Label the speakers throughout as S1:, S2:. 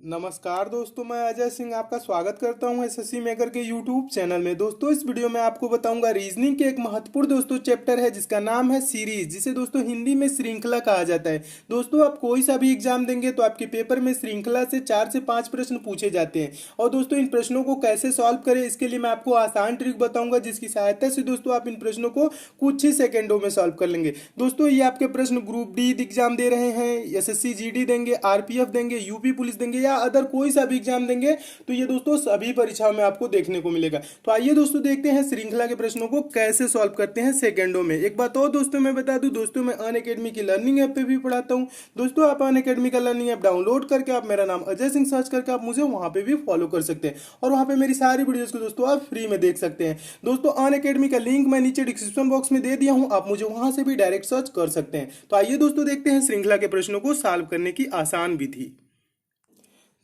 S1: नमस्कार दोस्तों, मैं अजय सिंह आपका स्वागत करता हूं एसएससी मेकर के यूट्यूब चैनल में। दोस्तों इस वीडियो में आपको बताऊंगा रीजनिंग के एक महत्वपूर्ण दोस्तों चैप्टर है जिसका नाम है सीरीज, जिसे दोस्तों हिंदी में श्रृंखला कहा जाता है। दोस्तों आप कोई सा भी एग्जाम देंगे तो आपके पेपर में श्रृंखला से 4 से 5 प्रश्न पूछे जाते हैं। और दोस्तों इन प्रश्नों को कैसे सॉल्व करें इसके लिए मैं आपको आसान ट्रिक बताऊंगा, जिसकी सहायता से दोस्तों आप इन प्रश्नों को कुछ ही सेकेंडों में सॉल्व कर लेंगे। दोस्तों ये आपके प्रश्न ग्रुप डी एग्जाम दे रहे हैं, एसएससी जीडी देंगे, आरपीएफ देंगे, यूपी पुलिस देंगे या अदर कोई सा भी एग्जाम देंगे तो ये दोस्तों सभी परीक्षाओं में आपको देखने को मिलेगा। तो आइए दोस्तों देखते हैं श्रृंखला के प्रश्नों को कैसे सॉल्व करते हैं सेकंडों में। एक बात और दोस्तों मैं बता दूं, दोस्तों मैं अनअकैडमी की लर्निंग ऐप पे भी पढ़ाता हूं। दोस्तों आप अनअकैडमी का लर्निंग ऐप डाउनलोड करके आप मेरा नाम अजय सिंह सर्च करके आप मुझे वहां पे भी फॉलो कर सकते हैं और वहां पे मेरी सारी वीडियोस को दोस्तों आप फ्री में देख सकते हैं। दोस्तों अनअकैडमी का लिंक मैं नीचे डिस्क्रिप्शन बॉक्स में दे दिया हूं, आप मुझे वहां से भी डायरेक्ट सर्च कर सकते हैं। तो आइए दोस्तों देखते हैं श्रृंखला के प्रश्नों को सॉल्व करने की आसान विधि।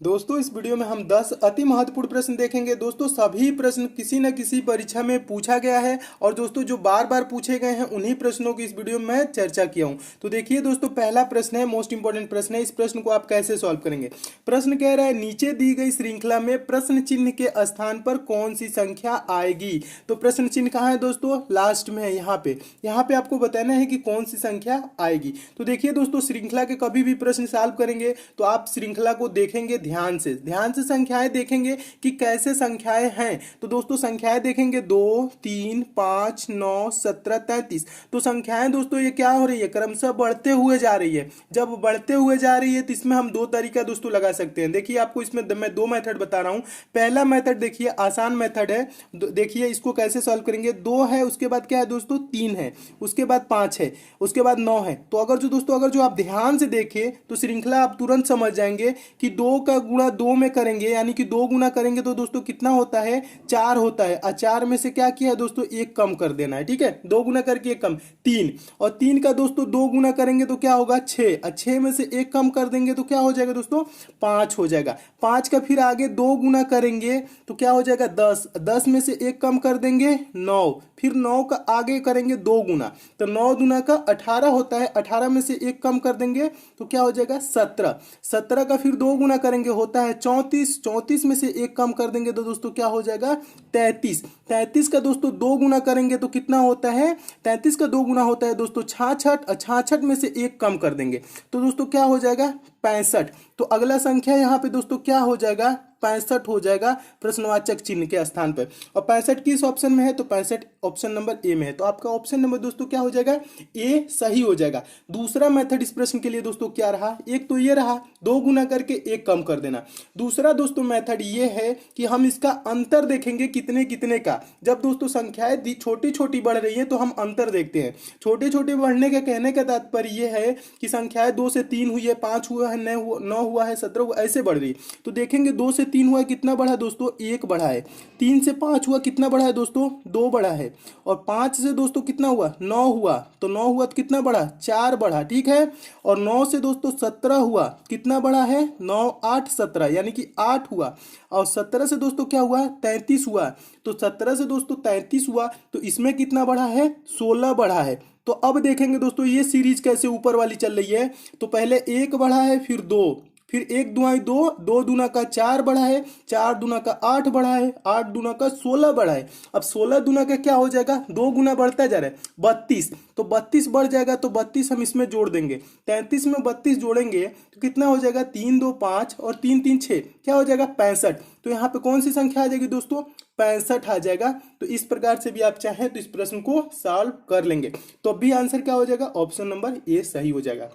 S1: दोस्तों इस वीडियो में हम 10 अति महत्वपूर्ण प्रश्न देखेंगे। दोस्तों सभी प्रश्न किसी न किसी परीक्षा में पूछा गया है और दोस्तों जो बार बार पूछे गए हैं उन्हीं प्रश्नों की इस वीडियो में मैं चर्चा किया हूं। तो देखिए दोस्तों पहला प्रश्न है, मोस्ट इंपॉर्टेंट प्रश्न है। इस प्रश्न को आप कैसे सॉल्व करेंगे। प्रश्न कह रहा है नीचे दी गई श्रृंखला में प्रश्न चिन्ह के स्थान पर कौन सी संख्या आएगी। तो प्रश्न चिन्ह कहाँ है दोस्तों, लास्ट में है। यहाँ पे आपको बताना है कि कौन सी संख्या आएगी। तो देखिए दोस्तों श्रृंखला के कभी भी प्रश्न सॉल्व करेंगे तो आप श्रृंखला को देखेंगे ध्यान से संख्याएं देखेंगे कि कैसे संख्याएं हैं। तो दोस्तों संख्याएं देखेंगे 2, 3, 5, 9, 17, 33। तो संख्याएं दोस्तों ये क्या हो रही है, क्रमशः बढ़ते हुए जा रही है। जब बढ़ते हुए जा रही है तो इसमें हम दो तरीका दोस्तों लगा सकते हैं। देखिए आपको इसमें मैं दो मेथड बता रहा हूं। पहला मेथड देखिए आसान मेथड है। देखिए इसको कैसे सॉल्व करेंगे। 2 है, उसके बाद क्या है दोस्तों 3 है, उसके बाद 5 है, उसके बाद 9 है। तो अगर जो आप ध्यान से देखें तो श्रृंखला आप तुरंत समझ जाएंगे कि 2 का गुणा 2 में करेंगे, यानी कि 2 गुना करेंगे तो दोस्तों कितना होता है, 4 होता है। और 4 में से क्या किया है दोस्तों, 1 कम कर देना है। ठीक है, 2 गुना करके 1 कम 3, और 3 का दोस्तों 2 गुना करेंगे तो क्या होगा 6, और 6 में से 1 कम कर देंगे तो क्या हो जाएगा दोस्तों 5 हो जाएगा। 5 का फिर आगे 2 गुना करेंगे तो क्या हो जाएगा 10, 10 में से 1 कम कर देंगे 9, फिर 9 का आगे करेंगे 2 गुना तो 9 गुना का 18 होता है। 18 में से 1 कम कर देंगे तो क्या हो जाएगा 17, 17 का फिर 2 गुना करेंगे होता है 34, 34 में से 1 कम कर देंगे तो दोस्तों क्या हो जाएगा 33, 33 का दोस्तों 2 गुना करेंगे तो कितना होता है, 33 का 2 गुना होता है दोस्तों 66, और 66 में से 1 कम कर देंगे तो दोस्तों क्या हो जाएगा 65। तो अगला संख्या यहाँ पे दोस्तों क्या हो जाएगा 65 हो जाएगा प्रश्नवाचक चिन्ह के स्थान पर। और 65 किस ऑप्शन में है, तो 65 ऑप्शन नंबर ए में है। तो आपका ऑप्शन नंबर दोस्तों क्या हो जाएगा, ए सही हो जाएगा। दूसरा मेथड इस प्रश्न के लिए दोस्तों क्या रहा, एक तो ये रहा 2 गुना करके 1 कम कर देना। दूसरा दोस्तों मेथड ये है कि हम इसका अंतर देखेंगे कितने कितने का। जब दोस्तों संख्याएं छोटी छोटी बढ़ रही है तो हम अंतर देखते हैं। छोटे छोटे बढ़ने के कहने का तात्पर्य यह है कि संख्याएं 2 से 3 हुई है, 5 हुआ है, 9 हुआ है, 17 हुआ, ऐसे बढ़ रही। तो देखेंगे 2 से 3 हुआ कितना बढ़ा दोस्तों 1 बढ़ा है, 3 से 5 हुआ कितना बढ़ा है दोस्तों 2 बढ़ा है, और 5 से दोस्तों कितना हुआ 9 हुआ, तो 9 हुआ तो कितना बढ़ा 4 बढ़ा। ठीक है, और 9 से दोस्तों 17 हुआ कितना बढ़ा है 9, 8, 17 यानी कि 8 हुआ, और 17 से दोस्तों क्या हुआ 33 हुआ। तो 17 से दोस्तों 33 हुआ तो इसमें कितना बढ़ा है 16 बढ़ा है। तो अब देखेंगे दोस्तों ये सीरीज कैसे ऊपर वाली चल रही है। तो पहले 1 बढ़ा है, फिर 2, फिर 1 दुआई 2, 2 दूना का 4 बढ़ा है, 4 दूना का 8 बढ़ा है, 8 दूना का 16 बढ़ा है। अब 16 दूना का क्या हो जाएगा 2 गुना बढ़ता जा रहा है 32, तो 32 बढ़ जाएगा तो 32 हम इसमें जोड़ देंगे। 33 में 32 जोड़ेंगे तो कितना हो जाएगा 3, 2, 5 और 3, 3, 6, क्या हो जाएगा 65। तो यहाँ पे कौन सी संख्या आ जाएगी दोस्तों 65 आ जाएगा। तो इस प्रकार से भी आप चाहें तो इस प्रश्न को सॉल्व कर लेंगे। तो अब भी आंसर क्या हो जाएगा, ऑप्शन नंबर ए सही हो जाएगा।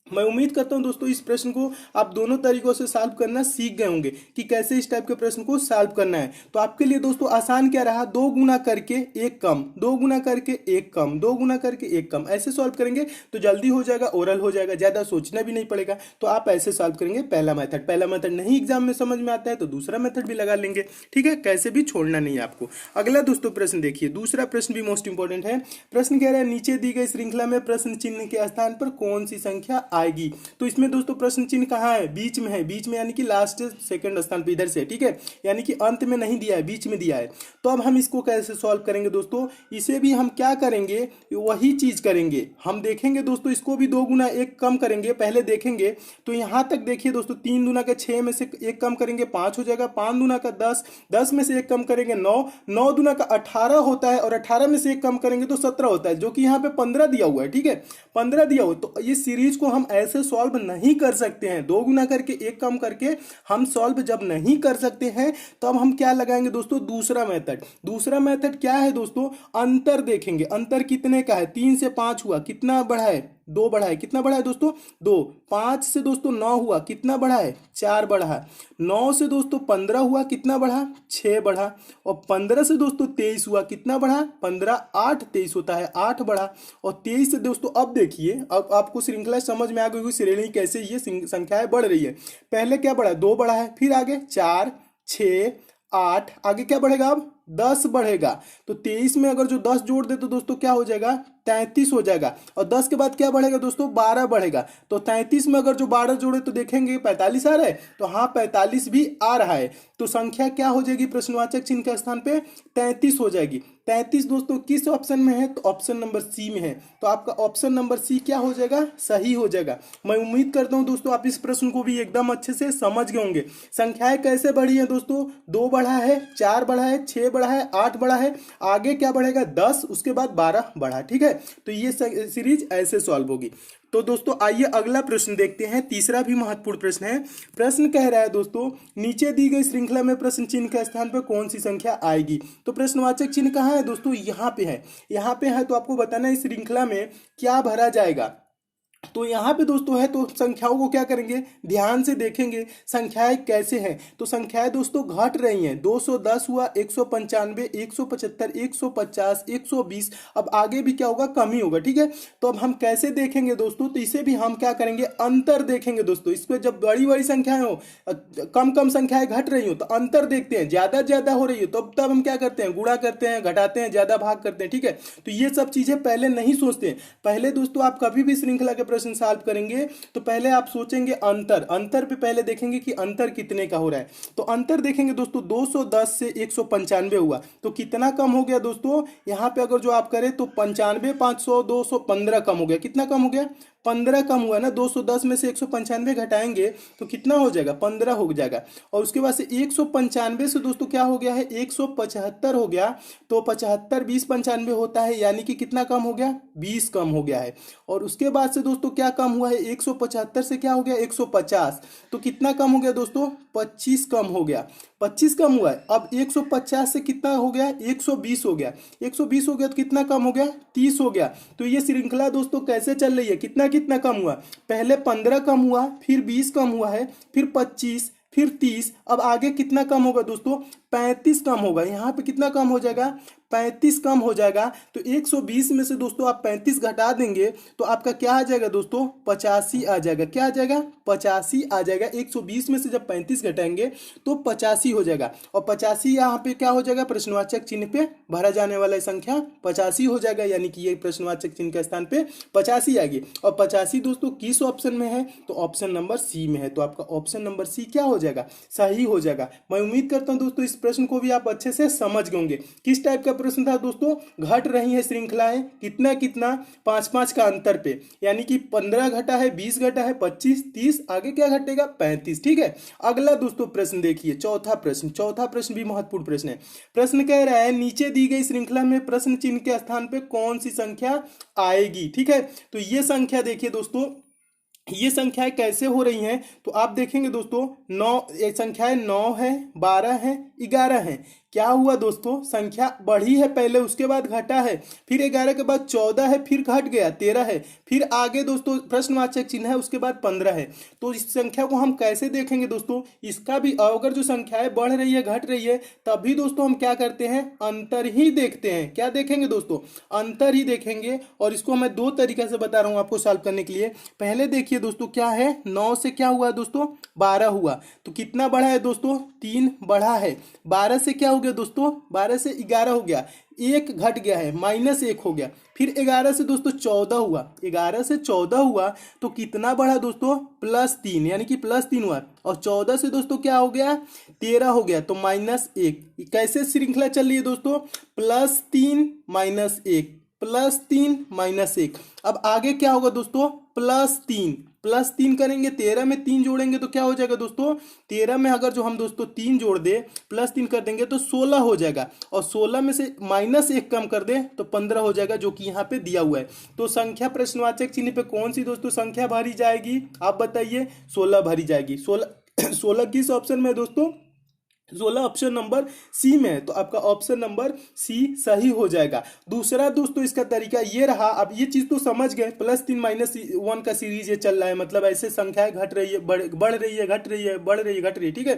S1: मैं उम्मीद करता हूं दोस्तों इस प्रश्न को आप दोनों तरीकों से सॉल्व करना सीख गए होंगे कि कैसे इस टाइप के प्रश्न को सॉल्व करना है। तो आपके लिए दोस्तों आसान क्या रहा, 2 गुना करके 1 कम, 2 गुना करके 1 कम, 2 गुना करके 1 कम, ऐसे सॉल्व करेंगे तो जल्दी हो जाएगा, ओरल हो जाएगा, ज्यादा सोचना भी नहीं पड़ेगा। तो आप ऐसे सॉल्व करेंगे पहला मेथड नहीं एग्जाम में समझ में आता है तो दूसरा मेथड भी लगा लेंगे। ठीक है, कैसे भी छोड़ना नहीं है आपको। अगला दोस्तों प्रश्न देखिए, दूसरा प्रश्न भी मोस्ट इंपॉर्टेंट है। प्रश्न कह रहा है नीचे दी गई श्रृंखला में प्रश्न चिन्ह के स्थान पर कौन सी संख्या आएगी। तो इसमें दोस्तों प्रश्न चिन्ह कहाँ है, बीच में है, बीच में यानी कि लास्ट सेकंड स्थान पे इधर से, ठीक है, यानी कि अंत में नहीं दिया है, बीच में दिया है। तो अब हम इसको कैसे सॉल्व करेंगे दोस्तों, इसे भी हम क्या करेंगे, वही चीज करेंगे, हम देखेंगे दोस्तों इसको भी 2 गुना 1 कम करेंगे, पहले देखेंगे तो यहां तक देखिए दोस्तों 3 दूना का 6 में से 1 कम करेंगे 5 हो जाएगा, 5 दूना का 10, 10 में से 1 कम करेंगे 9, 9 दूना का 18 होता है और 18 में से 1 कम करेंगे तो 17 होता है, जो कि यहाँ पे 15 दिया हुआ है, ठीक है, 15 दिया हुआ। तो ये सीरीज को हम ऐसे सॉल्व नहीं कर सकते हैं, 2 गुना करके 1 कम करके हम सॉल्व जब नहीं कर सकते हैं तो अब हम क्या लगाएंगे दोस्तों, दूसरा मेथड। दूसरा मेथड क्या है दोस्तों, अंतर देखेंगे, अंतर कितने का है, 3 से 5 हुआ, कितना बढ़ा है, 2 बढ़ा है, कितना बढ़ा है दोस्तों 2, 5 से दोस्तों 9 हुआ, कितना बढ़ा है 4 बढ़ा है, 9 से दोस्तों 15 हुआ, कितना बढ़ा 6 बढ़ा, और 15 से दोस्तों 23 हुआ, कितना बढ़ा 15, 8 23 होता है 8 बढ़ा, और 23 से दोस्तों अब देखिए, अब आपको श्रृंखला समझ में आ गई, श्रेणी कैसे ये संख्याएं बढ़ रही है। पहले क्या बढ़ा, 2 बढ़ा है, फिर आगे 4 6 8, आगे क्या बढ़ेगा अब 10 बढ़ेगा। तो 23 में अगर जो 10 जोड़ दे तो दोस्तों क्या हो जाएगा 33 हो जाएगा, और 10 के बाद क्या बढ़ेगा दोस्तों 12 बढ़ेगा। तो 33 में अगर जो 12 जोड़े तो देखेंगे 45 आ रहा है, तो हाँ 45 भी आ रहा है। तो संख्या क्या हो जाएगी प्रश्नवाचक चिन्ह के स्थान पे 33 हो जाएगी। 33 दोस्तों किस ऑप्शन में है, तो ऑप्शन नंबर सी में है। तो आपका ऑप्शन नंबर सी क्या हो जाएगा, सही हो जाएगा। मैं उम्मीद करता हूं दोस्तों आप इस प्रश्न को भी एकदम अच्छे से समझ गए होंगे। संख्याएं कैसे बढ़ी है दोस्तों, 2 बढ़ा है, 4 बढ़ा है, 6 बढ़ा है, 8 बढ़ा है, आगे क्या बढ़ेगा 10, उसके बाद 12 बढ़ा, ठीक है। तो ये सीरीज ऐसे सॉल्व होगी। तो दोस्तों आइए अगला प्रश्न देखते हैं, तीसरा भी महत्वपूर्ण प्रश्न है। प्रश्न कह रहा है दोस्तों, नीचे दी गई श्रृंखला में प्रश्न चिन्ह के स्थान पर कौन सी संख्या आएगी। तो प्रश्नवाचक चिन्ह कहाँ है दोस्तों, यहाँ पे है, यहाँ पे है। तो आपको बताना है इस श्रृंखला में क्या भरा जाएगा। तो यहाँ पे दोस्तों है, तो संख्याओं को क्या करेंगे, ध्यान से देखेंगे संख्याएं कैसे हैं। तो संख्याएं दोस्तों घट रही हैं, 210 हुआ, 195, 175, 150, 120, अब आगे भी क्या होगा, कमी होगा, ठीक है। तो अब हम कैसे देखेंगे दोस्तों, तो इसे भी हम क्या करेंगे, अंतर देखेंगे दोस्तों। इसमें जब बड़ी बड़ी संख्याएं हो, कम कम संख्याएं घट रही हो, तो अंतर देखते हैं, ज्यादा ज्यादा हो रही हो तो तब हम क्या करते हैं, गुणा करते हैं, घटाते हैं, ज्यादा भाग करते हैं, ठीक है। तो ये सब चीजें पहले नहीं सोचते हैं। पहले दोस्तों आप कभी भी श्रृंखला के प्रश्न सॉल्व करेंगे तो पहले आप सोचेंगे अंतर, अंतर पे पहले देखेंगे कि अंतर कितने का हो रहा है। तो अंतर देखेंगे दोस्तों, 210 से 195 हुआ, तो कितना कम हो गया दोस्तों, यहां पे अगर जो आप करें तो 95, 500, 215 कम हो गया, कितना कम हो गया 15 कम हुआ ना। 210 में से 195 घटाएंगे तो कितना हो जाएगा 15 हो जाएगा। और उसके बाद से 195 से दोस्तों क्या हो गया है 175 हो गया। तो 75 20 95 होता है, यानी कि कितना कम हो गया 20 कम हो गया है। और उसके बाद से दोस्तों क्या कम हुआ है, 175 से क्या हो गया 150, तो कितना कम हो गया दोस्तों 25 कम हो गया, 25 कम हुआ है। अब 150 से कितना हो गया 120 हो गया, 120 हो गया तो कितना कम हो गया 30 हो गया। तो ये श्रृंखला दोस्तों कैसे चल रही है, कितना कितना कम हुआ, पहले 15 कम हुआ, फिर 20 कम हुआ है, फिर 25, फिर 30, अब आगे कितना कम होगा दोस्तों 35 कम होगा। यहाँ पे कितना कम हो जाएगा 35 कम हो जाएगा। तो 120 में से दोस्तों आप 35 घटा देंगे तो आपका क्या आ जाएगा दोस्तों 85 आ जाएगा। क्या आ जाएगा 85 आ जाएगा। 120 में से जब 35 घटाएंगे तो 85 हो जाएगा। और 85 यहाँ पे क्या हो जाएगा, प्रश्नवाचक चिन्ह पे भरा जाने वाला संख्या 85 हो जाएगा, यानी कि ये प्रश्नवाचक चिन्ह के स्थान पे 85 आएगी। और 85 दोस्तों किस ऑप्शन में है, तो ऑप्शन नंबर सी में है। तो आपका ऑप्शन नंबर सी क्या हो जाएगा, सही हो जाएगा। मैं उम्मीद करता हूं दोस्तों इस प्रश्न को भी आप अच्छे से समझ गए होंगे। किस टाइप का प्रश्न था दोस्तों, घट रही है श्रृंखलाएं, कितना कितना 5-5 का अंतर पे, यानी कि 15 घटा है, 20 घटा है, 25, 30, आगे क्या घटेगा 35। ठीक है, अगला दोस्तों प्रश्न देखिए, चौथा प्रश्न भी महत्वपूर्ण प्रश्न है। प्रश्न कह रहा है नीचे दी गई श्रृंखला में प्रश्न चिन्ह के स्थान पे कौन सी संख्या आएगी। ठीक है, तो ये संख्या देखिए दोस्तों, ये संख्याएं कैसे हो रही हैं, तो आप देखेंगे दोस्तों 9 संख्याएं 9 है, 12 है, 11 है। क्या हुआ दोस्तों, संख्या बढ़ी है पहले, उसके बाद घटा है, फिर 11 के बाद 14 है, फिर घट गया 13 है, फिर आगे दोस्तों प्रश्नवाचक चिन्ह है, उसके बाद 15 है। तो इस संख्या को हम कैसे देखेंगे दोस्तों, इसका भी अगर जो संख्याएं बढ़ रही है घट रही है तभी दोस्तों हम क्या करते हैं, अंतर ही देखते हैं। क्या देखेंगे दोस्तों, अंतर ही देखेंगे। और इसको मैं 2 तरीके से बता रहा हूं आपको सॉल्व करने के लिए। पहले देखिए दोस्तों क्या है, 9 से क्या हुआ दोस्तों 12 हुआ, तो कितना बढ़ा है दोस्तों 3 बढ़ा है। 12 से क्या हो गया दोस्तों, 12 से 11 हो गया, एक घट गया है, -1 हो गया। फिर 11 से दोस्तों 14 हुआ, 11 से 14 हुआ तो कितना बढ़ा दोस्तों, +3, यानी कि +3 हुआ। और 14 से दोस्तों क्या हो गया, 13 हो गया, तो -1। कैसे श्रृंखला चल रही है दोस्तों, +3 -1, +3 -1। अब आगे क्या होगा दोस्तों, +3 करेंगे, 13 में 3 जोड़ेंगे तो क्या हो जाएगा दोस्तों, 13 में अगर जो हम दोस्तों 3 जोड़ दे, +3 कर देंगे तो 16 हो जाएगा। और 16 में से -1 कम कर दे तो 15 हो जाएगा, जो कि यहाँ पे दिया हुआ है। तो संख्या प्रश्नवाचक चिन्ह पे कौन सी दोस्तों संख्या भरी जाएगी, आप बताइए, 16 भरी जाएगी। 16 16 किस ऑप्शन में है दोस्तों, 16 ऑप्शन नंबर सी में है, तो आपका ऑप्शन नंबर सी सही हो जाएगा। दूसरा दोस्तों इसका तरीका ये रहा, अब ये चीज तो समझ गए, +3 -1 का सीरीज ये चल रहा है, मतलब ऐसे संख्याएं घट रही है, बढ़ रही है, घट रही है, बढ़ रही है, घट रही है, ठीक है।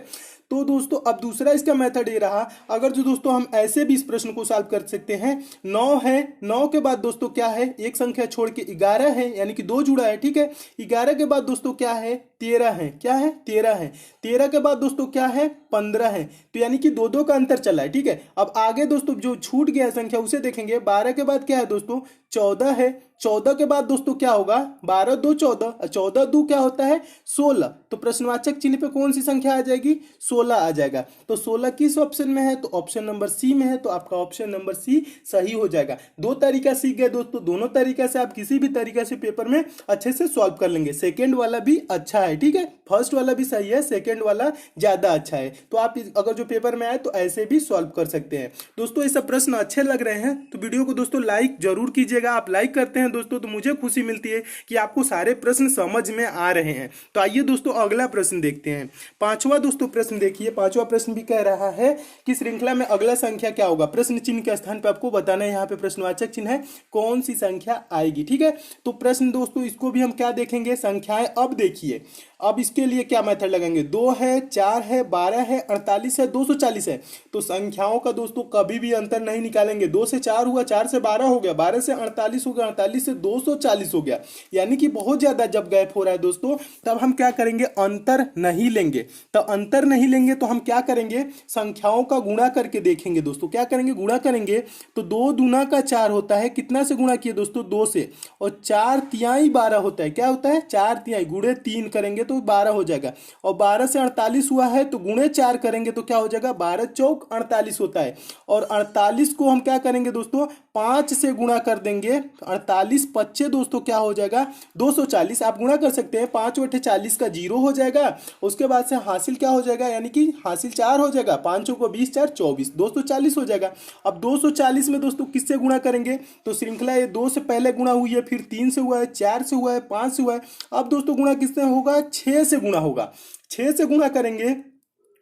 S1: तो दोस्तों अब दूसरा इसका मेथड ये रहा, अगर जो दोस्तों हम ऐसे भी इस प्रश्न को सॉल्व कर सकते हैं, 9 है, 9 के बाद दोस्तों क्या है, एक संख्या छोड़ के 11 है, यानी कि 2 जुड़ा है, ठीक है। 11 के बाद दोस्तों क्या है, 13 है, क्या है, 13 है। 13 के बाद दोस्तों क्या है, 15 है। तो यानी कि 2-2 का अंतर चला है, ठीक है। अब आगे दोस्तों जो छूट गया है संख्या उसे देखेंगे, 12 के बाद क्या है दोस्तों, 14 है। 14 के बाद दोस्तों क्या होगा, 12 2 14, 14 2 क्या होता है, 16। तो प्रश्नवाचक चिन्ह पे कौन सी संख्या आ जाएगी, 16 आ जाएगा। तो 16 किस ऑप्शन में है, तो ऑप्शन नंबर सी में है, तो आपका ऑप्शन नंबर सी सही हो जाएगा। 2 तरीका सीख गए दोस्तों, दोनों तरीका से आप किसी भी तरीका से पेपर में अच्छे से सॉल्व कर लेंगे। सेकेंड वाला भी अच्छा है, ठीक है, फर्स्ट वाला भी सही है, सेकेंड वाला ज्यादा अच्छा है। तो आप अगर जो पेपर में आए तो ऐसे भी सॉल्व कर सकते हैं। दोस्तों ये सब प्रश्न अच्छे लग रहे हैं तो वीडियो को दोस्तों लाइक जरूर कीजिएगा। आप लाइक करते हैं दोस्तों तो मुझे खुशी मिलती है कि आपको सारे प्रश्न समझ में आ रहे हैं। तो आइए दोस्तों अगला प्रश्न देखते हैं। पांचवा दोस्तों प्रश्न देखिए, पांचवा प्रश्न भी कह रहा है कि श्रृंखला में अगला संख्या क्या होगा। प्रश्न चिन्ह के स्थान पर आपको बताना है, यहाँ पे प्रश्नवाचक चिन्ह है, कौन सी संख्या आएगी, ठीक है। तो प्रश्न दोस्तों इसको भी हम क्या देखेंगे, संख्याएं। अब देखिए, अब इसके लिए क्या मेथड लगाएंगे, 2 है, 4 है, 12 है, 48 है, 240 है। तो संख्याओं का दोस्तों कभी भी अंतर नहीं निकालेंगे। 2 से 4 हुआ, 4 से 12 हो गया, 12 से 48 हो गया, 48 से 240 हो गया, यानी कि बहुत ज्यादा जब गैप हो रहा है दोस्तों, तब हम क्या करेंगे, अंतर नहीं लेंगे। तो अंतर नहीं लेंगे तो हम क्या करेंगे, संख्याओं का गुणा करके देखेंगे दोस्तों। क्या करेंगे, गुणा करेंगे। तो 2 दूना का 4 होता है, कितना से गुणा किए दोस्तों, 2 से। और 4 तिहाई 12 होता है, क्या होता है, 4 तिहाई, गुणे 3 करेंगे तो 12 हो जाएगा। और 12 से 48 हुआ है तो गुणे 4 करेंगे तो क्या हो जाएगा, 12 चौक 48 होता है। और 48 को हम क्या करेंगे दोस्तों, 5 से गुणा कर देंगे। 48 पच्चे दोस्तों क्या हो जाएगा, 240। आप गुणा कर सकते हैं, 5 बटे 40 का 0 हो जाएगा। उसके बाद से हासिल क्या हो जाएगा, यानी कि हासिल 4 हो जाएगा। 5 को 20, 4 24, 240 हो जाएगा। अब 240 में दोस्तों किससे गुणा करेंगे, तो श्रृंखला ये 2 से पहले गुणा हुई है, फिर 3 से हुआ है, 4 से हुआ है, 5 से हुआ है। अब दोस्तों गुणा किससे होगा, 6 से गुणा होगा। 6 से गुणा करेंगे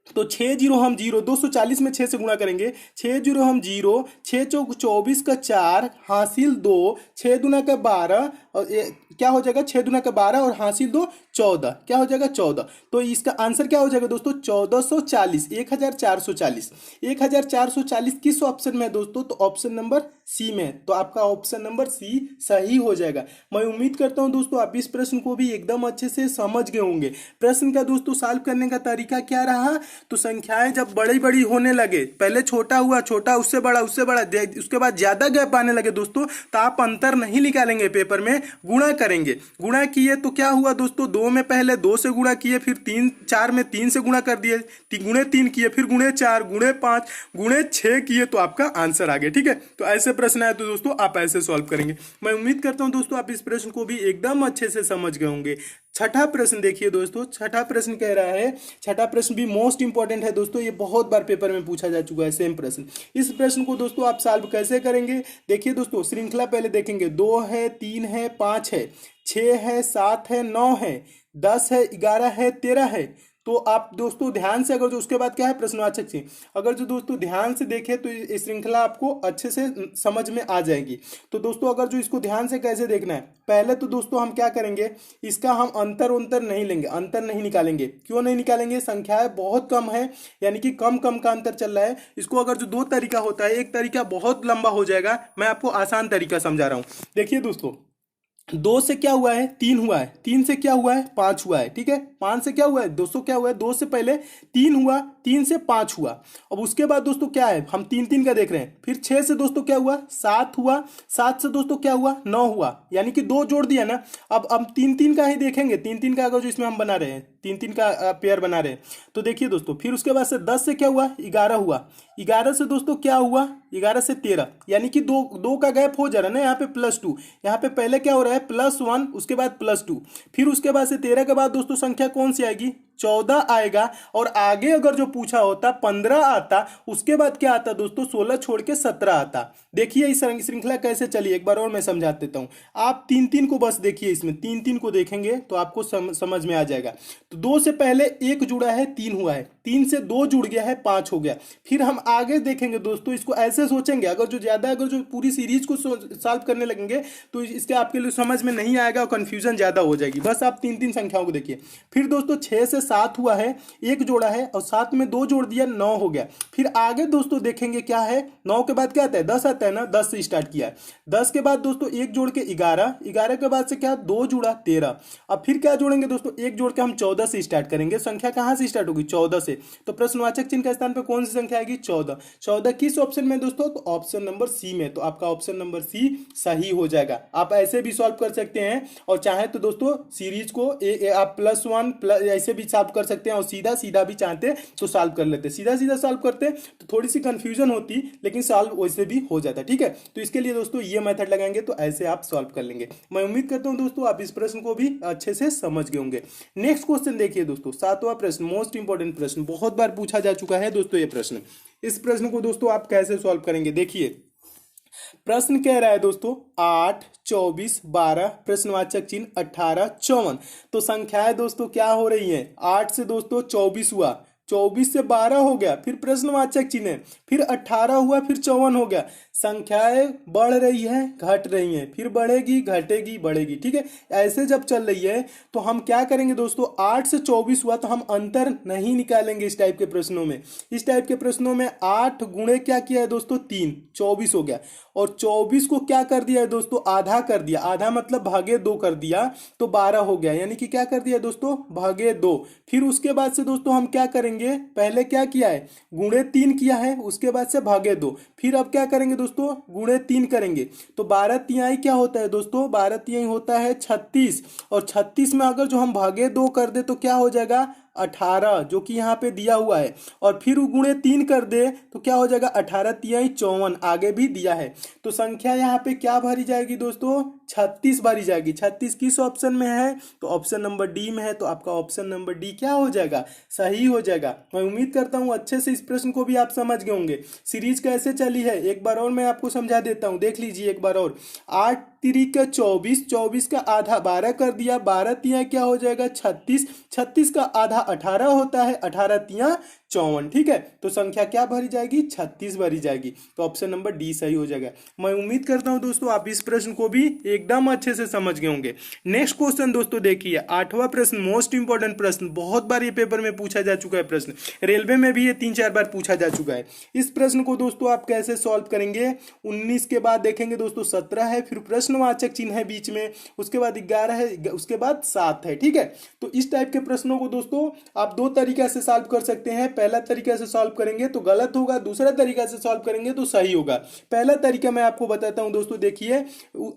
S1: तो 6 जीरो हम जीरो, 240 में 6 से गुणा करेंगे, 6 जीरो हम जीरो, 6 चौक 24 का 4, हासिल 2, 6 दूना का 12, और क्या हो जाएगा, 6 दूना का 12 और हासिल 2 14, क्या हो जाएगा 14। तो इसका आंसर क्या हो जाएगा दोस्तों, 1440, 1440। 1440 किस ऑप्शन में है दोस्तों, तो ऑप्शन नंबर सी में। तो आपका ऑप्शन नंबर सी सही हो जाएगा। मैं उम्मीद करता हूं दोस्तों आप इस प्रश्न को भी एकदम अच्छे से समझ गए होंगे। प्रश्न का दोस्तों सॉल्व करने का तरीका क्या रहा, तो संख्याएं जब बड़ी बड़ी होने लगे, पहले छोटा हुआ, छोटा उससे बड़ा, उससे बड़ा, उसके बाद ज्यादा गैप आने लगे दोस्तों, तो आप अंतर नहीं निकालेंगे पेपर में, गुणा करेंगे। गुणा किए तो क्या हुआ दोस्तों, 2 में पहले 2 से गुणा किए, फिर 3, 4 में 3 से गुणा कर दिए, गुणे 3 किए, फिर गुणे 4, गुणे 5, गुणे 6 किए, तो आपका आंसर आ गया, ठीक है। तो ऐसे प्रश्न आए तो दोस्तों आप ऐसे सॉल्व करेंगे। मैं उम्मीद करता हूं दोस्तों आप इस प्रश्न को भी एकदम अच्छे से समझ गए होंगे। छठा प्रश्न देखिए दोस्तों, छठा प्रश्न कह रहा है, छठा प्रश्न भी मोस्ट इंपॉर्टेंट है दोस्तों, ये बहुत बार पेपर में पूछा जा चुका है सेम प्रश्न। इस प्रश्न को दोस्तों आप सॉल्व कैसे करेंगे, देखिए दोस्तों श्रृंखला पहले देखेंगे, 2 है, 3 है, 5 है, 6 है, 7 है, 9 है, 10 है, 11 है, 13 है। तो आप दोस्तों ध्यान से, अगर जो उसके बाद क्या है प्रश्नवाचक चिन्ह, अगर जो दोस्तों ध्यान से देखें तो ये श्रृंखला आपको अच्छे से समझ में आ जाएगी। तो दोस्तों अगर जो इसको ध्यान से कैसे देखना है, पहले तो दोस्तों हम क्या करेंगे, इसका हम अंतर नहीं लेंगे, अंतर नहीं निकालेंगे। क्यों नहीं निकालेंगे, संख्याएं बहुत कम है, यानी कि कम कम का अंतर चल रहा है। इसको अगर जो 2 तरीका होता है, एक तरीका बहुत लंबा हो जाएगा, मैं आपको आसान तरीका समझा रहा हूं। देखिए दोस्तों दो से क्या हुआ है, तीन हुआ है, तीन से क्या हुआ है, पांच हुआ है, ठीक है। पांच से क्या हुआ है, दोस्तों क्या हुआ है, दो से पहले तीन हुआ, तीन से पांच हुआ। अब उसके बाद दोस्तों क्या है, हम तीन तीन का देख रहे हैं। फिर छह से दोस्तों क्या हुआ, सात हुआ। सात से दोस्तों क्या हुआ, नौ हुआ, यानी कि दो जोड़ दिया ना। अब हम तीन तीन का ही देखेंगे, तीन तीन का अगर जो इसमें हम बना रहे हैं, तीन तीन का पेयर बना रहे हैं, तो देखिए दोस्तों, फिर उसके बाद से 10 से क्या हुआ, 11 हुआ। 11 से दोस्तों क्या हुआ, 11 से 13, यानी कि दो दो का गैप हो जा रहा है ना, यहाँ पे +2। यहाँ पे पहले क्या हो रहा है, +1, उसके बाद +2। फिर उसके बाद से 13 के बाद दोस्तों संख्या कौन सी आएगी, 14 आएगा। और आगे अगर जो पूछा होता 15 आता, उसके बाद क्या आता दोस्तों, 16 छोड़ के 17 आता। देखिए इस श्रृंखला कैसे चली, एक बार और मैं समझा देता हूं। आप तीन तीन को बस देखिए, इसमें तीन तीन को देखेंगे तो आपको समझ में आ जाएगा। तो दो से पहले एक जुड़ा है, तीन हुआ है। तीन से दो जुड़ गया है, पांच हो गया। फिर हम आगे देखेंगे दोस्तों, इसको ऐसे सोचेंगे, अगर जो पूरी सीरीज को सॉल्व करने लगेंगे तो इसके आपके लिए समझ में नहीं आएगा और कंफ्यूजन ज्यादा हो जाएगी। बस आप तीन तीन संख्याओं को देखिए। फिर दोस्तों 6 से 7 हुआ है, एक जोड़ा है और 7 में दो जोड़ दिया, 9 हो गया। फिर आगे दोस्तों देखेंगे क्या है, 9 के बाद क्या आता है, 10 आता है ना, 10 से स्टार्ट किया है। 10 के बाद दोस्तों एक जोड़ के 11, 11 के बाद से क्या, दो जुड़ा, 13। अब फिर क्या जोड़ेंगे दोस्तों, एक जोड़ के हम 14 से स्टार्ट करेंगे। संख्या कहां से स्टार्ट होगी, 14 से। तो प्रश्नवाचक चिन्ह के स्थान पर कौन सी संख्या आएगी, 14। 14 किस ऑप्शन में दोस्तों, तो ऑप्शन नंबर सी में। तो आपका ऑप्शन नंबर सी सही हो जाएगा। आप ऐसे भी सॉल्व कर सकते हैं, और चाहे तो दोस्तों सीरीज को आप +1 ऐसे भी सॉल्व कर सकते हैं, और सीधा सीधा भी चाहते तो सॉल्व कर लेते। सीधा सीधा सॉल्व करते तो थोड़ी सी कंफ्यूजन होती, लेकिन सॉल्व वैसे भी हो जाता, ठीक है। तो इसके लिए दोस्तों ये मेथड लगाएंगे तो ऐसे आप सॉल्व कर लेंगे। मैं उम्मीद करता हूं दोस्तों आप इस प्रश्न को भी अच्छे से समझ गए होंगे। नेक्स्ट क्वेश्चन देखिए दोस्तों, सातवां प्रश्न, मोस्ट इंपॉर्टेंट प्रश्न, बहुत बार पूछा जा चुका है दोस्तों ये प्रश्न। इस प्रश्न को दोस्तों आप कैसे सॉल्व करेंगे, देखिए प्रश्न कह रहा है दोस्तों 8, 24, 12, प्रश्नवाचक चिन्ह 18, 54। तो संख्याएं दोस्तों क्या हो रही हैं, 8 से दोस्तों 24 हुआ, 24 से 12 हो गया, फिर प्रश्नवाचक चिन्ह है, फिर 18 हुआ, फिर 54 हो गया। संख्याएं बढ़ रही है, घट रही हैं, फिर बढ़ेगी, घटेगी, बढ़ेगी, ठीक है। ऐसे जब चल रही है तो हम क्या करेंगे दोस्तों, 8 से 24 हुआ तो हम अंतर नहीं निकालेंगे इस टाइप के प्रश्नों में। इस टाइप के प्रश्नों में 8 गुणे क्या किया है दोस्तों, 3, 24 हो गया। और 24 को क्या कर दिया है दोस्तों, आधा कर दिया, आधा मतलब भागे 2 कर दिया, तो 12 हो गया। यानी कि क्या कर दिया दोस्तों, भागे 2। फिर उसके बाद से दोस्तों हम क्या करेंगे, पहले क्या किया है, गुणे 3 किया है, उसके बाद से भागे 2। फिर अब क्या करेंगे दोस्तों, गुणे 3 करेंगे। तो 12 तिहाई क्या होता है दोस्तों, 12 तिहाई होता है 36। और 36 में अगर जो हम भागे 2 कर दे तो क्या हो जाएगा, 18, जो कि यहाँ पे दिया हुआ है। और फिर गुणे 3 कर दे तो क्या हो जाएगा, 18 तिहाई 54, आगे भी दिया है। तो संख्या यहाँ पे क्या भरी जाएगी दोस्तों, 36 भरी जाएगी। 36 किस ऑप्शन में है, तो ऑप्शन नंबर डी में है। तो आपका ऑप्शन नंबर डी क्या हो जाएगा, सही हो जाएगा। मैं उम्मीद करता हूँ अच्छे से इस प्रश्न को भी आप समझ गए होंगे। सीरीज कैसे चली है एक बार और मैं आपको समझा देता हूँ, देख लीजिए एक बार और। 8 3 का 24, 24 का आधा 12 कर दिया, 12 तिया क्या हो जाएगा 36, 36 का आधा 18 होता है, 18 तिया 54, ठीक है। तो संख्या क्या भरी जाएगी, 36 भरी जाएगी। तो ऑप्शन नंबर डी सही हो जाएगा। मैं उम्मीद करता हूं दोस्तों आप इस प्रश्न को भी एकदम अच्छे से समझ गए होंगे। नेक्स्ट क्वेश्चन दोस्तों देखिए, 8वां प्रश्न, मोस्ट इंपॉर्टेंट प्रश्न, बहुत बार ये पेपर में पूछा जा चुका है प्रश्न, रेलवे में भी ये 3-4 बार पूछा जा चुका है। इस प्रश्न को दोस्तों आप कैसे सॉल्व करेंगे, 19 के बाद देखेंगे दोस्तों 17 है, फिर प्रश्नवाचक चिन्ह है बीच में, उसके बाद 11 है, उसके बाद 7 है, ठीक है। तो इस टाइप के प्रश्नों को दोस्तों आप दो तरीका से सॉल्व कर सकते हैं। पहला तरीका से सॉल्व करेंगे तो गलत होगा, दूसरा तरीका से सॉल्व करेंगे तो सही होगा। पहला तरीका मैं आपको बताता हूं दोस्तों, देखिए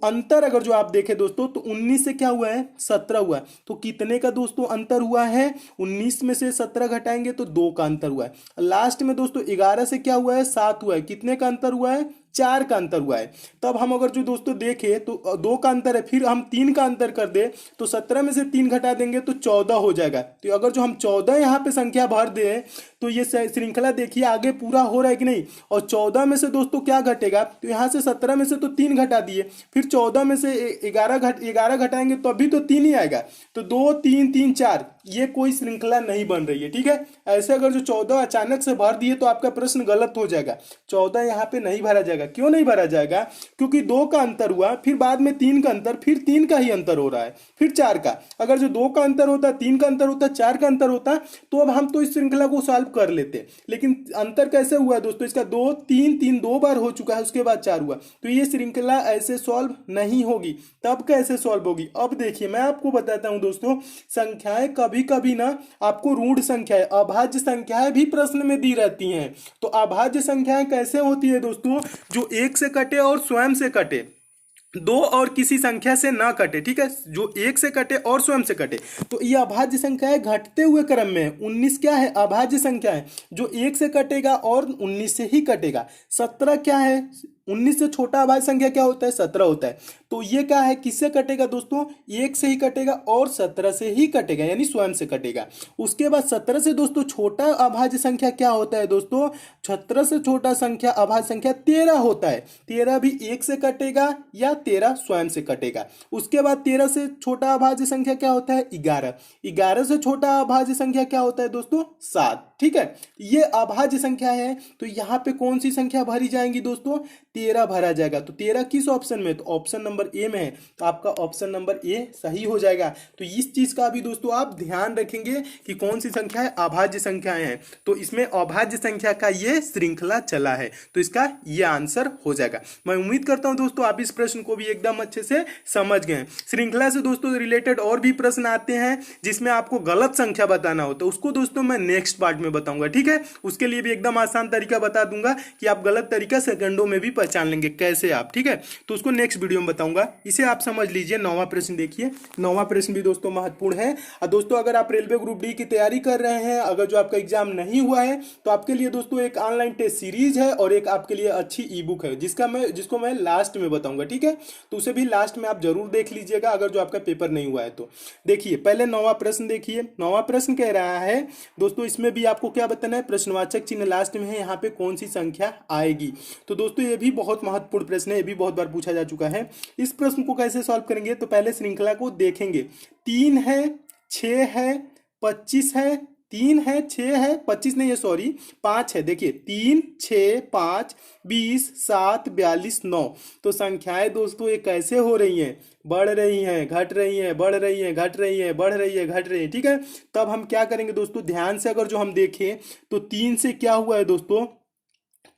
S1: अंतर अगर जो आप देखें दोस्तों तो 19 से क्या हुआ है 17 हुआ है, तो कितने का दोस्तों अंतर हुआ है, 19 में से 17 घटाएंगे तो 2 का अंतर हुआ है। लास्ट में दोस्तों 11 से क्या हुआ है 7 हुआ है, कितने का अंतर हुआ है 4 का अंतर हुआ है। तब हम अगर जो दोस्तों देखें तो 2 का अंतर है, फिर हम 3 का अंतर कर दे तो 17 में से 3 घटा देंगे तो 14 हो जाएगा। तो अगर जो हम 14 यहाँ पे संख्या भर दे तो ये श्रृंखला देखिए आगे पूरा हो रहा है कि नहीं। और 14 में से दोस्तों क्या घटेगा, तो यहाँ से 17 में से तो 3 घटा दिए, फिर 14 में से 11 घटाएंगे तो अभी तो 3 ही आएगा। तो 2 3 3 4 ये कोई श्रृंखला नहीं बन रही है। ठीक है, ऐसे अगर जो 14 अचानक से भर दिए तो आपका प्रश्न गलत हो जाएगा। 14 यहाँ पे नहीं भरा जाएगा। क्यों नहीं भरा जाएगा? क्योंकि 2 का अंतर हुआ, फिर बाद में 3 का अंतर, फिर 3 का ही अंतर हो रहा है, फिर 4 का। अगर जो 2 का अंतर होता, 3 का अंतर होता, 4 का अंतर होता, तो अब हम तो इस श्रृंखला को सॉल्व कर लेते। लेकिन अंतर कैसे हुआ है दोस्तों? इसका 2 3 3 2 बार हो चुका है, उसके बाद 4 हुआ, तो ये श्रृंखला ऐसे सॉल्व नहीं होगी। तब कैसे सॉल्व होगी? अब देखिए मैं आपको बताता हूं दोस्तों, संख्याएं कभी कभी ना आपको ऋण संख्याएं, अभाज्य संख्याएं भी प्रश्न में दी रहती हैं। तो अभाज्य संख्याएं कैसे होती है दोस्तों? जो 1 से कटे और स्वयं से कटे, 2 और किसी संख्या से ना कटे। ठीक है, जो 1 से कटे और स्वयं से कटे, तो ये अभाज्य संख्या है, घटते हुए क्रम में है। 19 क्या है? अभाज्य संख्या है, जो 1 से कटेगा और 19 से ही कटेगा। 17 क्या है? 19 से छोटा अभाज्य संख्या क्या होता है? 17 होता है। तो ये क्या है? किससे कटेगा दोस्तों? 1 से ही कटेगा और 17 से ही कटेगा, यानी स्वयं से कटेगा। उसके बाद 17 से दोस्तों छोटा अभाज्य संख्या क्या होता है दोस्तों? 17 से छोटा संख्या अभाज्य संख्या 13 होता है। 13 भी 1 से कटेगा या 13 स्वयं से कटेगा। उसके बाद 13 से छोटा अभाज्य संख्या क्या होता है? 11। 11 से छोटा अभाज्य संख्या क्या होता है दोस्तों? 7। ठीक है, ये अभाज्य संख्या है। तो यहाँ पे कौन सी संख्या भरी जाएंगी दोस्तों? 13 भरा जाएगा। तो 13 किस ऑप्शन में? तो ऑप्शन नंबर ए में है। तो आपका ऑप्शन नंबर ए सही हो जाएगा। तो इस चीज का भी दोस्तों आप ध्यान रखेंगे कि कौन सी संख्या है? अभाज्य संख्याएं हैं। तो इसमें अभाज्य संख्या का ये श्रृंखला चला है, तो इसका ये आंसर हो जाएगा। मैं उम्मीद करता हूं दोस्तों आप इस प्रश्न को भी एकदम अच्छे से समझ गए। श्रृंखला से दोस्तों रिलेटेड और भी प्रश्न आते हैं जिसमें आपको गलत संख्या बताना होता है, उसको दोस्तों मैं नेक्स्ट पार्ट में बताऊंगा। ठीक है, उसके लिए भी एकदम आसान तरीका बता दूंगा कि आप गलत तरीका सेकंडों में भी पहचान लेंगे कैसे आप। ठीक है, तो उसको नेक्स्ट वीडियो में बताऊंगा। इसे आप समझ लीजिए। 9वां प्रश्न देखिए। 9वां प्रश्न भी दोस्तों महत्वपूर्ण है। और दोस्तों अगर आप रेलवे ग्रुप डी की तैयारी कर रहे हैं, अगर जो आपका एग्जाम नहीं हुआ है, तो आपके लिए दोस्तों एक ऑनलाइन टेस्ट सीरीज है और एक आपके लिए अच्छी ई बुक है जिसको मैं लास्ट में बताऊंगा। ठीक है, तो उसे भी लास्ट में आप जरूर देख लीजिएगा अगर जो आपका पेपर नहीं हुआ है तो। देखिए पहले 9वां प्रश्न देखिए। 9वां प्रश्न कह रहा है दोस्तों, इसमें भी आपको क्या बताना है? प्रश्नवाचक चिन्ह लास्ट में है, यहाँ पे कौन सी संख्या आएगी। तो दोस्तों ये भी बहुत महत्वपूर्ण प्रश्न है, ये भी बहुत बार पूछा जा चुका है। इस प्रश्न को कैसे सॉल्व करेंगे? तो पहले श्रृंखला को देखेंगे। 3 है, 6 है, 25 है, 3 है, 6 है, 25 नहीं है, सॉरी 5 है। देखिए 3 6 5 20 7 42 9। तो संख्याएं दोस्तों ये कैसे हो रही हैं? बढ़ रही हैं, घट रही हैं, बढ़ रही हैं, घट रही हैं, बढ़ रही है, घट रही है। ठीक है, तब हम क्या करेंगे दोस्तों? ध्यान से अगर जो हम देखें तो 3 से क्या हुआ है दोस्तों?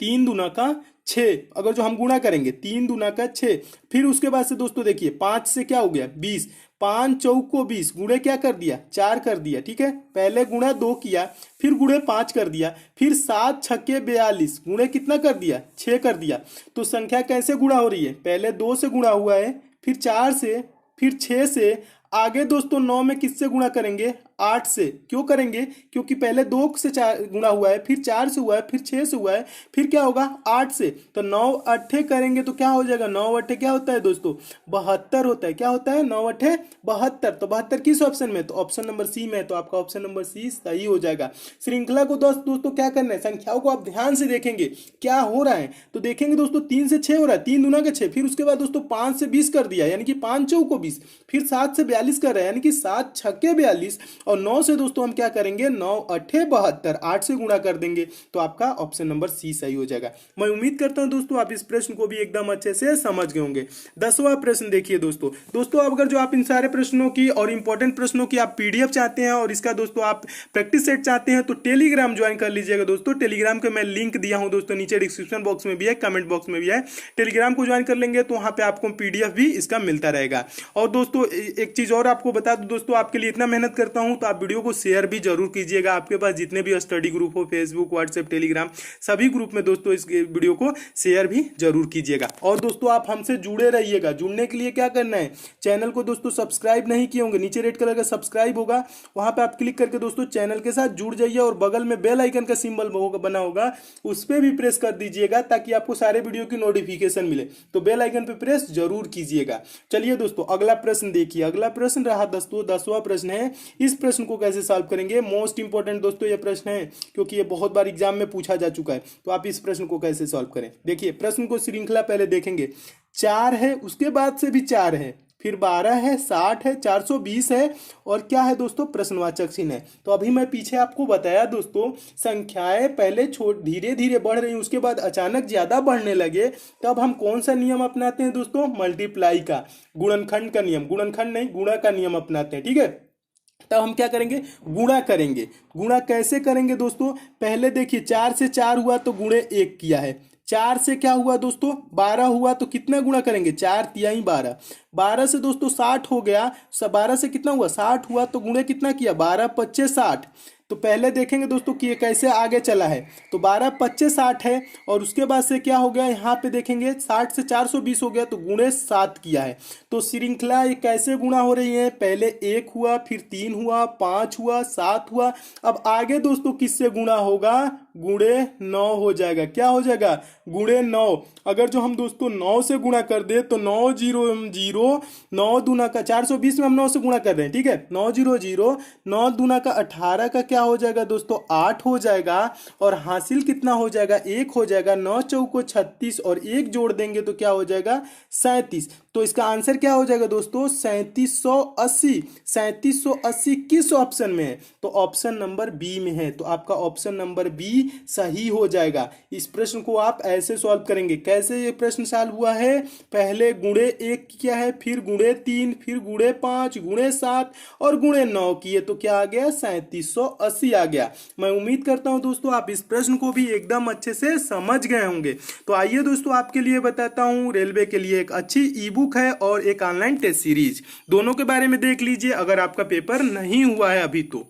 S1: 3 दूना का 6। अगर जो हम गुणा करेंगे 3 दूना का 6, फिर उसके बाद से दोस्तों देखिए 5 से क्या हो गया? 20। 5 चौक को 20, गुणे क्या कर दिया? 4 कर दिया। ठीक है, पहले गुणा 2 किया, फिर गुणे 5 कर दिया, फिर 7 छक्के 42, गुणे कितना कर दिया? 6 कर दिया। तो संख्या कैसे गुणा हो रही है? पहले 2 से गुणा हुआ है, फिर 4 से, फिर 6 से, आगे दोस्तों 9 में किससे गुणा करेंगे? 8 से। क्यों करेंगे? क्योंकि पहले 2 से 4 गुणा हुआ है, फिर 4 से हुआ है, फिर 6 से हुआ है, फिर क्या होगा? 8 से। तो 9 अट्ठे करेंगे तो क्या हो जाएगा? 9 अट्ठे क्या होता है दोस्तों? 72 होता है। क्या होता है? 9 अट्ठे 72। तो 72 किस ऑप्शन में? तो ऑप्शन नंबर सी में। तो आपका ऑप्शन नंबर सी सही हो जाएगा। श्रृंखला को दोस्तों क्या करना है? संख्याओं को आप ध्यान से देखेंगे क्या हो रहा है। तो देखेंगे दोस्तों 3 से 6 हो रहा है, 3 दूना के 6, फिर उसके बाद दोस्तों 5 से 20 कर दिया, यानी कि 5 चौक को 20, फिर 7 से 42 कर रहे हैं, यानी कि 7 छक्के 42, और 9 से दोस्तों हम क्या करेंगे? 9 अट्ठे 72, 8 से गुणा कर देंगे। तो आपका ऑप्शन नंबर सी सही हो जाएगा। मैं उम्मीद करता हूं दोस्तों आप इस प्रश्न को भी एकदम अच्छे से समझ गए होंगे। 10वां प्रश्न देखिए दोस्तों अगर जो आप इन सारे प्रश्नों की और इंपॉर्टेंट प्रश्नों की आप पीडीएफ चाहते हैं और इसका दोस्तों आप प्रैक्टिस सेट चाहते हैं तो टेलीग्राम ज्वाइन कर लीजिएगा दोस्तों। टेलीग्राम का मैं लिंक दिया हूं दोस्तों, नीचे डिस्क्रिप्शन बॉक्स में भी है, कमेंट बॉक्स में भी है। टेलीग्राम को ज्वाइन कर लेंगे तो वहां पे आपको पीडीएफ भी इसका मिलता रहेगा। और दोस्तों एक चीज और आपको बता दूं दोस्तों, आपके लिए इतना मेहनत करता हूं तो आप वीडियो को शेयर भी जरूर कीजिएगा। आपके पास जितने भी स्टडी ग्रुप हो, फेसबुक, व्हाट्सएप, टेलीग्राम, सभी ग्रुप में दोस्तों इस वीडियो को शेयर भी जरूर कीजिएगा। और दोस्तों आप हमसे जुड़े रहिएगा। जुड़ने के लिए क्या करना है? चैनल को दोस्तों सब्सक्राइब नहीं किए होंगे, नीचे रेड कलर का सब्सक्राइब होगा, वहां पे आप क्लिक करके दोस्तों चैनल के साथ जुड़ जाइए और बगल में बेल आइकन का सिंबल बना होगा, उस पर भी प्रेस कर दीजिएगा ताकि आपको सारे वीडियो की नोटिफिकेशन मिले। तो बेल आइकन पे प्रेस जरूर कीजिएगा। चलिए दोस्तों अगला प्रश्न देखिए। अगला प्रश्न रहा दोस्तों 10वां प्रश्न है। इस प्रश्न को कैसे सॉल्व करेंगे? मोस्ट इंपोर्टेंट दोस्तों ये प्रश्न है क्योंकि ये बहुत बार एग्जाम में पूछा जा चुका है। तो आप इस प्रश्न को कैसे सॉल्व करें? देखिए प्रश्न को श्रृंखला पहले देखेंगे। 4 है, उसके बाद से भी 4 है, फिर 12 है, 60 है, 420 है और क्या है दोस्तों, प्रश्नवाचक चिन्ह है। तो अभी मैं पीछे आपको बताया दोस्तों, संख्याएं पहले धीरे धीरे बढ़ रही उसके बाद अचानक ज्यादा बढ़ने लगे, तब हम कौन सा नियम अपनाते हैं दोस्तों, मल्टीप्लाई का, गुणनखंड का नियम, गुणनखंड नहीं गुणा का नियम अपनाते हैं। ठीक है, तब हम क्या करेंगे, गुणा करेंगे। गुणा कैसे करेंगे दोस्तों, पहले देखिए 4 से 4 हुआ तो गुणे 1 किया है, 4 से क्या हुआ दोस्तों, 12 हुआ तो कितना गुणा करेंगे, 4 तिहाई 12, 12 से दोस्तों 60 हो गया, 12 से कितना हुआ, 60 हुआ तो गुणे कितना किया, 12 पच्चे 60। तो पहले देखेंगे दोस्तों कि ये कैसे आगे चला है, तो 12 पच्चे 60 है और उसके बाद से क्या हो गया, यहाँ पे देखेंगे 60 से 420 हो गया तो गुणे 7 किया है। तो श्रृंखला ये कैसे गुणा हो रही है, पहले 1 हुआ, फिर 3 हुआ, 5 हुआ, 7 हुआ, अब आगे दोस्तों किससे गुणा होगा, गुणे 9 हो जाएगा। क्या हो जाएगा, गुणे 9। अगर जो हम दोस्तों 9 से गुणा कर दे तो 9 0 0, 9 दूना का 420 में हम 9 से गुणा कर रहे हैं। ठीक है, 9 0 0, 9 दूना का 18 का क्या हो जाएगा दोस्तों, 8 हो जाएगा और हासिल कितना हो जाएगा, 1 हो जाएगा। 9 चौको 36 और 1 जोड़ देंगे तो क्या हो जाएगा, 37। तो इसका आंसर क्या हो जाएगा दोस्तों, 3780। 3780 किस ऑप्शन में है, तो ऑप्शन नंबर बी में है, तो आपका ऑप्शन नंबर बी सही हो जाएगा। इस प्रश्न को आप ऐसे सॉल्व करेंगे, कैसे ये प्रश्न सॉल्व हुआ है, पहले गुणे 1 किया है, फिर गुणे 3, फिर गुणे 5, गुणे 7 और गुणे 9 किए तो क्या आ गया, 3780 आ गया। मैं उम्मीद करता हूं दोस्तों आप इस प्रश्न को भी एकदम अच्छे से समझ गए होंगे। तो आइए दोस्तों आपके लिए बताता हूं, रेलवे के लिए एक अच्छी ई बुक है और एक ऑनलाइन टेस्ट सीरीज, दोनों के बारे में देख लीजिए अगर आपका पेपर नहीं हुआ है अभी। तो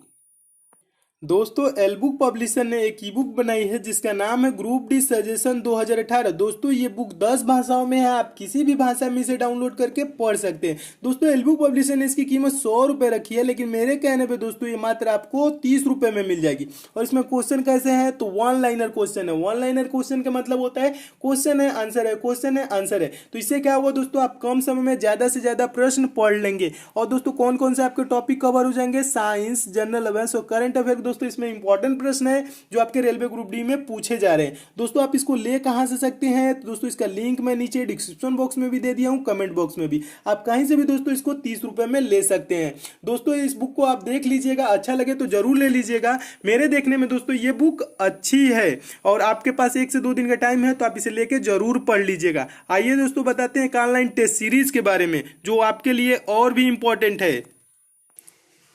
S1: दोस्तों एल बुक पब्लिशर ने एक ई बुक बनाई है जिसका नाम है ग्रुप डी सजेशन 2018। दोस्तों ये बुक 10 भाषाओं में है, आप किसी भी भाषा में इसे डाउनलोड करके पढ़ सकते हैं। दोस्तों एल बुक पब्लिशर ने इसकी कीमत 100 रुपये रखी है, लेकिन मेरे कहने पे दोस्तों ये मात्र आपको 30 रुपये में मिल जाएगी। और इसमें क्वेश्चन कैसे है, तो वन लाइनर क्वेश्चन है। वन लाइनर क्वेश्चन का मतलब होता है क्वेश्चन है आंसर है, क्वेश्चन है आंसर है। तो इससे क्या हुआ दोस्तों, आप कम समय में ज्यादा से ज्यादा प्रश्न पढ़ लेंगे। और दोस्तों कौन कौन से आपके टॉपिक कवर हो जाएंगे, साइंस, जनरल अवेयरनेस और करंट अफेयर। दोस्तों इसमें इंपॉर्टेंट प्रश्न है जो आपके रेलवे ग्रुप डी में पूछे जा रहे हैं। दोस्तों आप इसको ले कहां से सकते हैं, तो दोस्तों इसका लिंक मैं नीचे डिस्क्रिप्शन बॉक्स में भी दे दिया हूं, कमेंट बॉक्स में भी, आप कहीं से भी दोस्तों इसको 30 रुपए में ले सकते हैं। दोस्तों इस बुक को आप देख लीजिएगा, अच्छा लगे तो जरूर ले लीजिएगा। मेरे देखने में दोस्तों ये बुक अच्छी है और आपके पास 1 से 2 दिन का टाइम है तो आप इसे लेके जरूर पढ़ लीजिएगा। आइए दोस्तों बताते हैं एक ऑनलाइन टेस्ट सीरीज के बारे में जो आपके लिए और भी इंपॉर्टेंट है।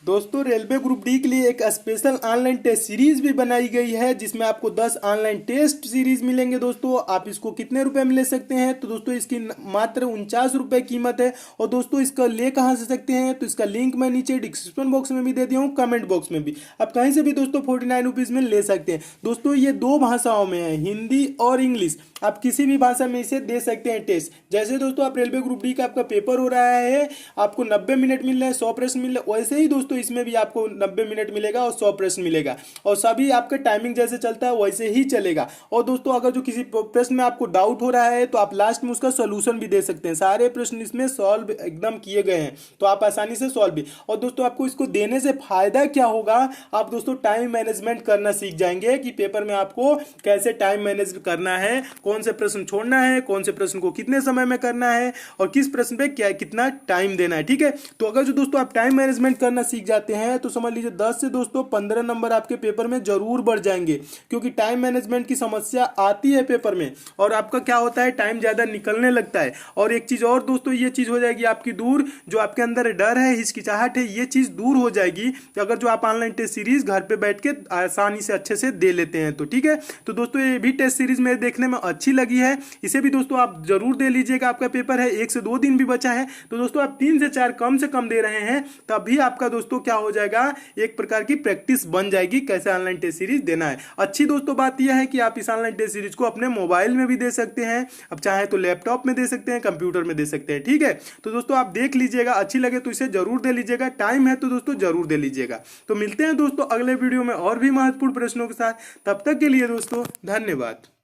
S1: दोस्तों रेलवे ग्रुप डी के लिए एक स्पेशल ऑनलाइन टेस्ट सीरीज भी बनाई गई है जिसमें आपको 10 ऑनलाइन टेस्ट सीरीज मिलेंगे। दोस्तों आप इसको कितने रुपए में ले सकते हैं, तो दोस्तों इसकी मात्र 49 रुपए कीमत है। और दोस्तों इसका ले कहां से सकते हैं, तो इसका लिंक मैं नीचे डिस्क्रिप्शन बॉक्स में भी दे दिया हूं, कमेंट बॉक्स में भी, आप कहीं से भी दोस्तों 49 रुपीज में ले सकते हैं। दोस्तों ये 2 भाषाओं में है, हिंदी और इंग्लिश, आप किसी भी भाषा में इसे दे सकते हैं टेस्ट। जैसे दोस्तों आप रेलवे ग्रुप डी का आपका पेपर हो रहा है, आपको 90 मिनट मिल रहे हैं, 100 प्रश्न मिल रहे हैं, वैसे ही दोस्तों इसमें भी आपको 90 मिनट मिलेगा और 100 प्रश्न मिलेगा और सभी आपका टाइमिंग जैसे चलता है वैसे ही चलेगा। और दोस्तों अगर जो किसी प्रश्न में आपको डाउट हो रहा है तो आप लास्ट में उसका सोल्यूशन भी दे सकते हैं। सारे प्रश्न इसमें सॉल्व एकदम किए गए हैं तो आप आसानी से सॉल्व भी। और दोस्तों आपको इसको देने से फायदा क्या होगा, आप दोस्तों टाइम मैनेजमेंट करना सीख जाएंगे कि पेपर में आपको कैसे टाइम मैनेज करना है, कौन से प्रश्न छोड़ना है, कौन से प्रश्न को कितने समय में करना है और किस प्रश्न पे क्या कितना टाइम देना है। ठीक है, तो अगर जो दोस्तों आप टाइम मैनेजमेंट करना सीख जाते हैं तो समझ लीजिए 10 से दोस्तों 15 नंबर आपके पेपर में जरूर बढ़ जाएंगे, क्योंकि टाइम मैनेजमेंट की समस्या आती है पेपर में और आपका क्या होता है टाइम ज्यादा निकलने लगता है। और एक चीज और दोस्तों ये चीज हो जाएगी आपकी दूर, जो आपके अंदर डर है, हिचकिचाहट है, ये चीज दूर हो जाएगी अगर जो आप ऑनलाइन टेस्ट सीरीज घर पे बैठ के आसानी से अच्छे से दे लेते हैं तो। ठीक है, तो दोस्तों ये भी टेस्ट सीरीज मेरे देखने में अच्छी लगी है, इसे भी दोस्तों आप जरूर दे लीजिएगा। आपका पेपर है 1 से 2 दिन भी बचा है तो दोस्तों आप 3 से 4 कम से कम दे रहे हैं, तब भी आपका दोस्तों क्या हो जाएगा, एक प्रकार की प्रैक्टिस बन जाएगी कैसे ऑनलाइन टेस्ट सीरीज देना है। अच्छी दोस्तों बात यह है कि आप इस ऑनलाइन टेस्ट सीरीज को अपने मोबाइल में भी दे सकते हैं, अब चाहे तो लैपटॉप में दे सकते हैं, कंप्यूटर में दे सकते हैं। ठीक है, तो दोस्तों आप देख लीजिएगा, अच्छी लगे तो इसे जरूर दे लीजिएगा, टाइम है तो दोस्तों जरूर दे लीजिएगा। तो मिलते हैं दोस्तों अगले वीडियो में और भी महत्वपूर्ण प्रश्नों के साथ, तब तक के लिए दोस्तों धन्यवाद।